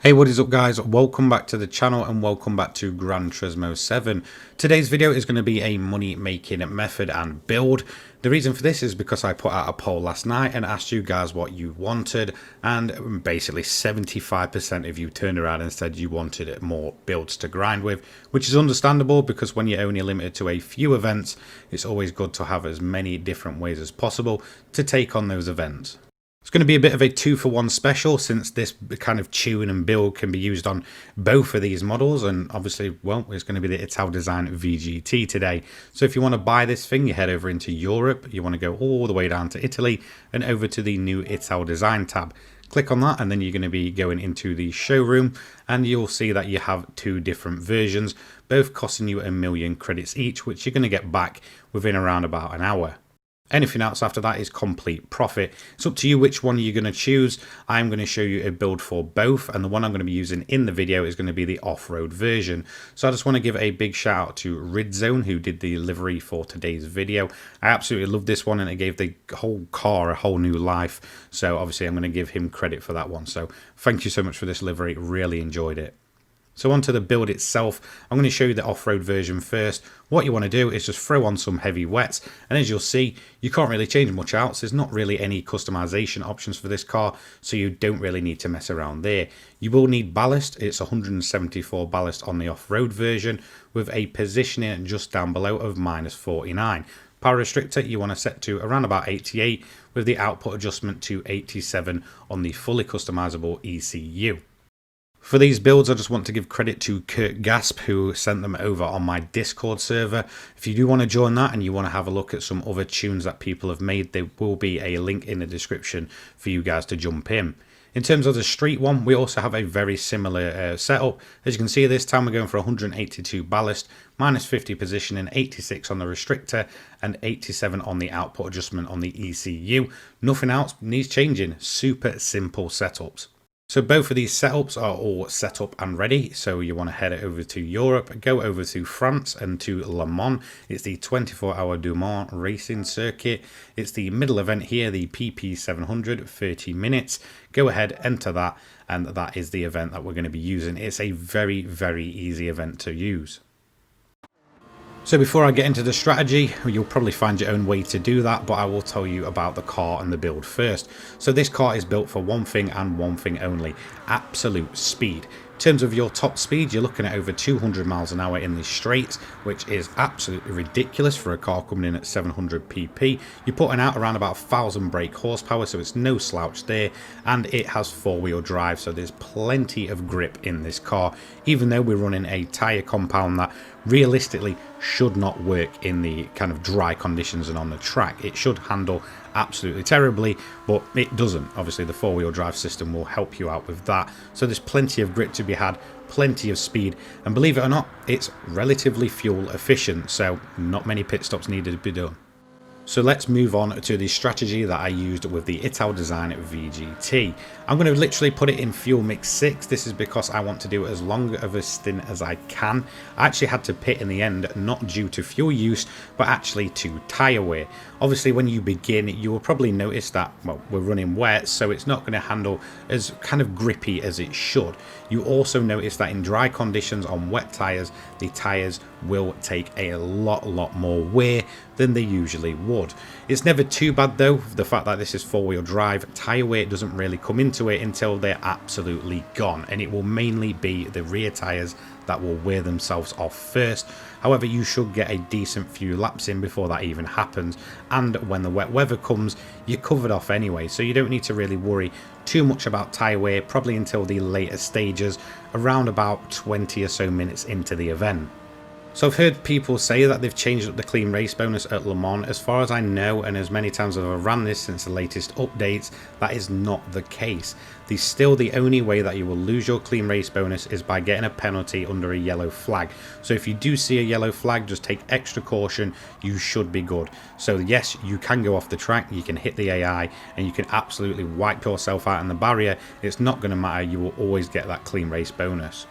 Hey, what is up guys? Welcome back to the channel and welcome back to Gran Turismo 7. Today's video is going to be a money making method and build. The reason for this is because I put out a poll last night and asked you guys what you wanted, and basically 75% of you turned around and said you wanted more builds to grind with, which is understandable because when you're only limited to a few events, it's always good to have as many different ways as possible to take on those events. It's going to be a bit of a 2-for-1 special since this kind of tune and build can be used on both of these models, and obviously, well, it's going to be the ItalDesign VGT today. So if you want to buy this thing, you head over into Europe, you want to go all the way down to Italy and over to the new ItalDesign tab. Click on that and then you're going to be going into the showroom and you'll see that you have two different versions, both costing you 1,000,000 credits each, which you're going to get back within around about an hour. Anything else after that is complete profit. It's up to you which one you're going to choose. I'm going to show you a build for both, and the one I'm going to be using in the video is going to be the off-road version. So I just want to give a big shout out to Ridzone, who did the livery for today's video. I absolutely love this one and it gave the whole car a whole new life. So obviously I'm going to give him credit for that one. So thank you so much for this livery, really enjoyed it. So onto the build itself, I'm going to show you the off-road version first. What you want to do is just throw on some heavy wets, and as you'll see, you can't really change much else. There's not really any customization options for this car, so you don't really need to mess around there. You will need ballast. It's 174 ballast on the off-road version with a positioning just down below of -49. Power restrictor you want to set to around about 88 with the output adjustment to 87 on the fully customizable ECU. For these builds, I just want to give credit to Kurt Gasp, who sent them over on my Discord server. If you do want to join that and you want to have a look at some other tunes that people have made, there will be a link in the description for you guys to jump in. In terms of the street one, we also have a very similar setup. As you can see, this time we're going for 182 ballast, -50 positioning, 86 on the restrictor, and 87 on the output adjustment on the ECU. Nothing else needs changing. Super simple setups. So both of these setups are all set up and ready. So you want to head over to Europe, go over to France and to Le Mans. It's the 24-hour Du Mans racing circuit. It's the middle event here, the PP700, 30 minutes. Go ahead, enter that, and that is the event that we're going to be using. It's a very, very easy event to use. So before I get into the strategy, you'll probably find your own way to do that, but I will tell you about the car and the build first. So this car is built for one thing and one thing only: absolute speed. In terms of your top speed, you're looking at over 200 miles an hour in the straights, which is absolutely ridiculous for a car coming in at 700 pp. You're putting out around about 1,000 brake horsepower, so it's no slouch there, and it has four-wheel drive, so there's plenty of grip in this car, even though we're running a tyre compound that realistically should not work in the kind of dry conditions and on the track. It should handle absolutely terribly, but it doesn't. Obviously the four-wheel drive system will help you out with that, so there's plenty of grip to be had, plenty of speed, and believe it or not, it's relatively fuel efficient, so not many pit stops needed to be done. So let's move on to the strategy that I used with the ItalDesign VGT. I'm going to literally put it in fuel mix 6. This is because I want to do as long of a stint as I can. I actually had to pit in the end, not due to fuel use, but actually to tyre wear. Obviously when you begin, you will probably notice that, well, we're running wet, so it's not going to handle as kind of grippy as it should. You also notice that in dry conditions on wet tyres, the tyres will take a lot more wear than they usually would. It's never too bad though, the fact that this is four-wheel drive. Tyre weight doesn't really come into it until they're absolutely gone, and it will mainly be the rear tyres that will wear themselves off first. However, you should get a decent few laps in before that even happens, and when the wet weather comes, you're covered off anyway, so you don't need to really worry too much about tyre wear probably until the later stages, around about 20 or so minutes into the event. So I've heard people say that they've changed up the clean race bonus at Le Mans. As far as I know, and as many times as I've ran this since the latest updates, that is not the case. Still the only way that you will lose your clean race bonus is by getting a penalty under a yellow flag. So if you do see a yellow flag, just take extra caution, you should be good. So yes, you can go off the track, you can hit the AI, and you can absolutely wipe yourself out in the barrier. It's not going to matter, you will always get that clean race bonus.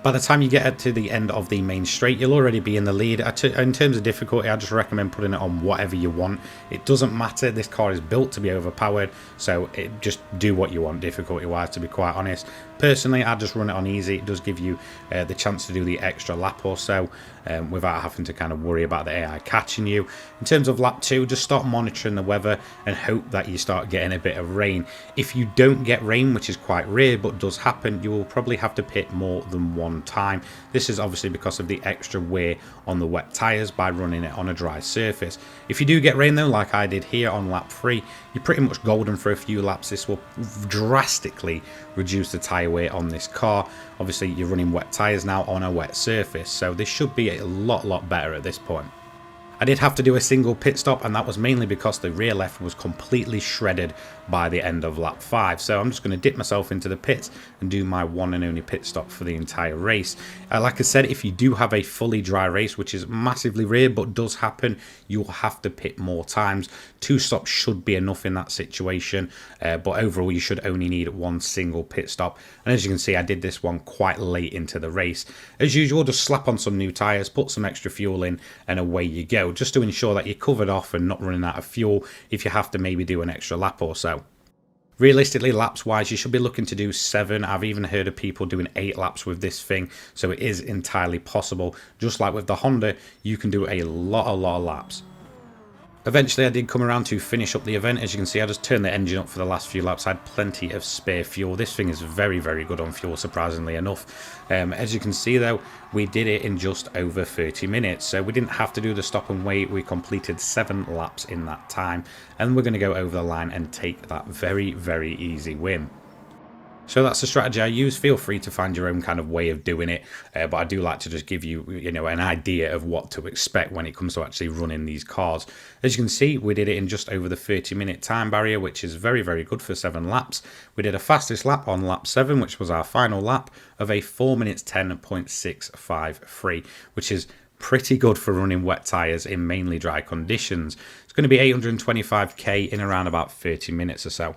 By the time you get to the end of the main straight, you'll already be in the lead. In terms of difficulty, I just recommend putting it on whatever you want. It doesn't matter. This car is built to be overpowered, so just do what you want difficulty-wise, to be quite honest. Personally, I just run it on easy. It does give you the chance to do the extra lap or so without having to kind of worry about the AI catching you. In terms of lap 2, just start monitoring the weather and hope that you start getting a bit of rain. If you don't get rain, which is quite rare but does happen, you will probably have to pit more than one time. This is obviously because of the extra wear on the wet tyres by running it on a dry surface. If you do get rain though, like I did here on lap 3, you're pretty much golden for a few laps. This will drastically reduce the tyre weight on this car. Obviously you're running wet tyres now on a wet surface, so this should be a lot better at this point. I did have to do a single pit stop, and that was mainly because the rear left was completely shredded by the end of lap 5. So I'm just going to dip myself into the pits and do my one and only pit stop for the entire race. Like I said, if you do have a fully dry race, which is massively rare but does happen, you'll have to pit more times. 2 stops should be enough in that situation, but overall you should only need one single pit stop. And as you can see, I did this one quite late into the race. As usual, just slap on some new tyres, put some extra fuel in, and away you go, just to ensure that you're covered off and not running out of fuel if you have to maybe do an extra lap or so. Realistically, laps wise, you should be looking to do 7. I've even heard of people doing 8 laps with this thing, so it is entirely possible. Just like with the Honda, you can do a lot of laps. Eventually I did come around to finish up the event. As you can see, I just turned the engine up for the last few laps. I had plenty of spare fuel. This thing is very good on fuel, surprisingly enough. As you can see though, we did it in just over 30 minutes. So we didn't have to do the stop and wait. We completed 7 laps in that time. And we're going to go over the line and take that very easy win. So that's the strategy I use. Feel free to find your own kind of way of doing it, but I do like to just give you, an idea of what to expect when it comes to actually running these cars. As you can see, we did it in just over the 30-minute time barrier, which is very good for 7 laps. We did a fastest lap on lap 7, which was our final lap, of a 4 minutes 10.653, which is pretty good for running wet tyres in mainly dry conditions. It's going to be 825k in around about 30 minutes or so.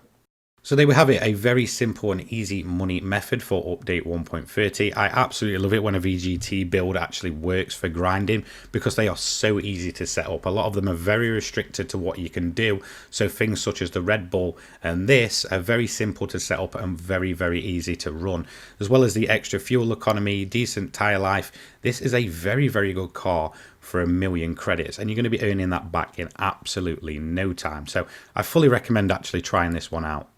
So there we have it, a very simple and easy money method for update 1.30. I absolutely love it when a VGT build actually works for grinding because they are so easy to set up. A lot of them are very restricted to what you can do. So things such as the Red Bull and this are very simple to set up and very easy to run. As well as the extra fuel economy, decent tyre life. This is a very good car for 1,000,000 credits, and you're going to be earning that back in absolutely no time. So I fully recommend actually trying this one out.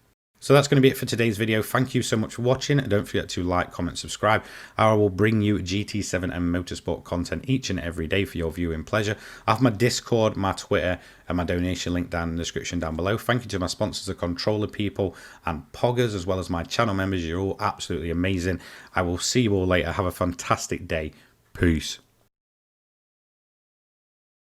So that's going to be it for today's video. Thank you so much for watching. Don't forget to like, comment, subscribe. I will bring you GT7 and motorsport content each and every day for your viewing pleasure. I have my Discord, my Twitter, and my donation link down in the description down below. Thank you to my sponsors, the Controller People and Poggers, as well as my channel members. You're all absolutely amazing. I will see you all later. Have a fantastic day. Peace.